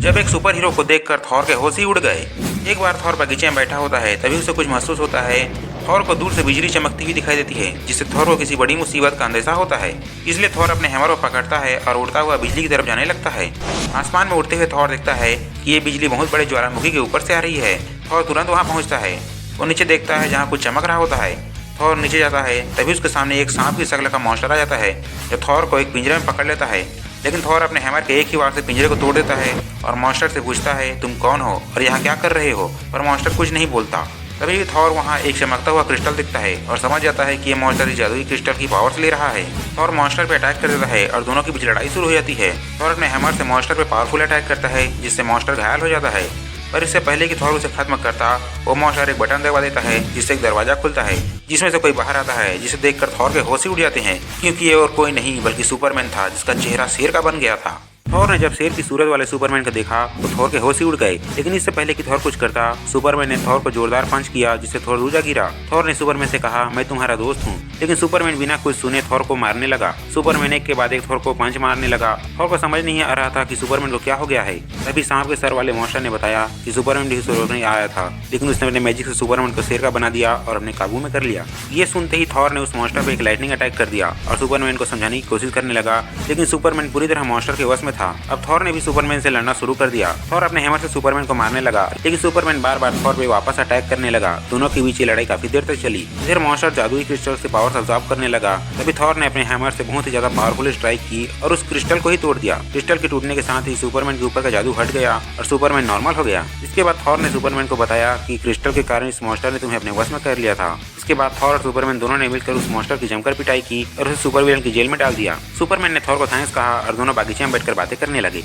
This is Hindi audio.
जब एक सुपर हीरो को देखकर थॉर के होश ही उड़ गए। एक बार थॉर बगीचे में बैठा होता है, तभी उसे कुछ महसूस होता है। थॉर को दूर से बिजली चमकती हुई दिखाई देती है, जिससे थॉर को किसी बड़ी मुसीबत का अंदेशा होता है। इसलिए थॉर अपने हैमर को पकड़ता है और उड़ता हुआ बिजली की तरफ जाने लगता है। आसमान में उड़ते हुए थॉर देखता है कि ये बिजली बहुत बड़े ज्वालामुखी के ऊपर से आ रही है। थॉर तुरंत वहाँ पहुँचता है। वो नीचे देखता है जहाँ कुछ चमक रहा होता है। थॉर नीचे जाता है, तभी उसके सामने एक सांप की शक्ल का मॉन्स्टर आ जाता है, जो थॉर को एक पिंजरे में पकड़ लेता है। लेकिन थॉर अपने हैमर के एक ही वार से पिंजरे को तोड़ देता है और मॉन्स्टर से पूछता है, तुम कौन हो और यहाँ क्या कर रहे हो? पर मॉन्स्टर कुछ नहीं बोलता। तभी थॉर वहाँ एक चमकता हुआ क्रिस्टल दिखता है और समझ जाता है कि ये मॉन्स्टर इस जादुई क्रिस्टल की पावर से ले रहा है। थॉर मॉन्स्टर पे अटैक कर देता है और दोनों के बीच लड़ाई शुरू हो जाती है। थॉर अपने हैमर से मॉन्स्टर पे पावरफुल अटैक करता है, जिससे मॉन्स्टर घायल हो जाता है। पर इससे पहले कि थॉर उसे खत्म करता, वो मॉन्स्टर एक बटन दबा देता है, जिससे एक दरवाजा खुलता है, जिसमें से कोई बाहर आता है, जिसे देखकर थॉर के होश ही उड़ जाते हैं, क्योंकि ये और कोई नहीं बल्कि सुपरमैन था, जिसका चेहरा शेर का बन गया था। थॉर ने जब शेर की सूरत वाले सुपरमैन को देखा तो थॉर के होश ही उड़ गए। लेकिन इससे पहले कि थॉर कुछ करता, सुपरमैन ने थॉर को जोरदार पंच किया, जिससे थॉर दूजा गिरा। थॉर ने सुपरमैन से कहा, मैं तुम्हारा दोस्त हूँ। लेकिन सुपरमैन बिना कुछ सुने थॉर को मारने लगा। सुपरमैन एक के बाद एक थॉर को पंच मारने लगा। थॉर को समझ नहीं आ रहा था कि सुपरमैन को क्या हो गया है। तभी सांप के सर वाले मॉन्स्टर ने बताया कि सुपरमैन भी नहीं आया था, लेकिन उसने अपने मैजिक से सुपरमैन को शेर का बना दिया और अपने काबू में कर लिया। ये सुनते ही थॉर ने उस मॉन्स्टर पर एक लाइटनिंग अटैक कर दिया और सुपरमैन को समझाने की कोशिश करने लगा। लेकिन सुपरमैन पूरी तरह मॉन्स्टर के वश में था। अब थॉर ने भी सुपरमैन से लड़ना शुरू कर दिया। थॉर अपने हैमर से सुपरमैन को मारने लगा, लेकिन सुपरमैन बार बार थॉर पे वापस अटैक करने लगा। दोनों के बीच ये लड़ाई काफी देर तक चली। फिर मॉन्स्टर जादुई क्रिस्टल से पावर अब्सॉर्ब करने लगा। तभी थॉर ने अपने हैमर से बहुत ही ज्यादा पावरफुल स्ट्राइक की और उस क्रिस्टल को ही तोड़ दिया। क्रिस्टल के टूटने के साथ ही सुपरमैन के ऊपर का जादू हट गया और सुपरमैन नॉर्मल हो गया। इसके बाद थॉर ने सुपरमैन को बताया कि क्रिस्टल के कारण इस मॉन्स्टर ने तुम्हें अपने वश में कर लिया था। इसके बाद थॉर और सुपरमैन दोनों ने मिलकर उस मॉन्स्टर की जमकर पिटाई की और उसे सुपर विलन की जेल में डाल दिया। सुपरमैन ने थॉर को थैंक्स कहा और दोनों बागीचे में बैठकर बातें करने लगे।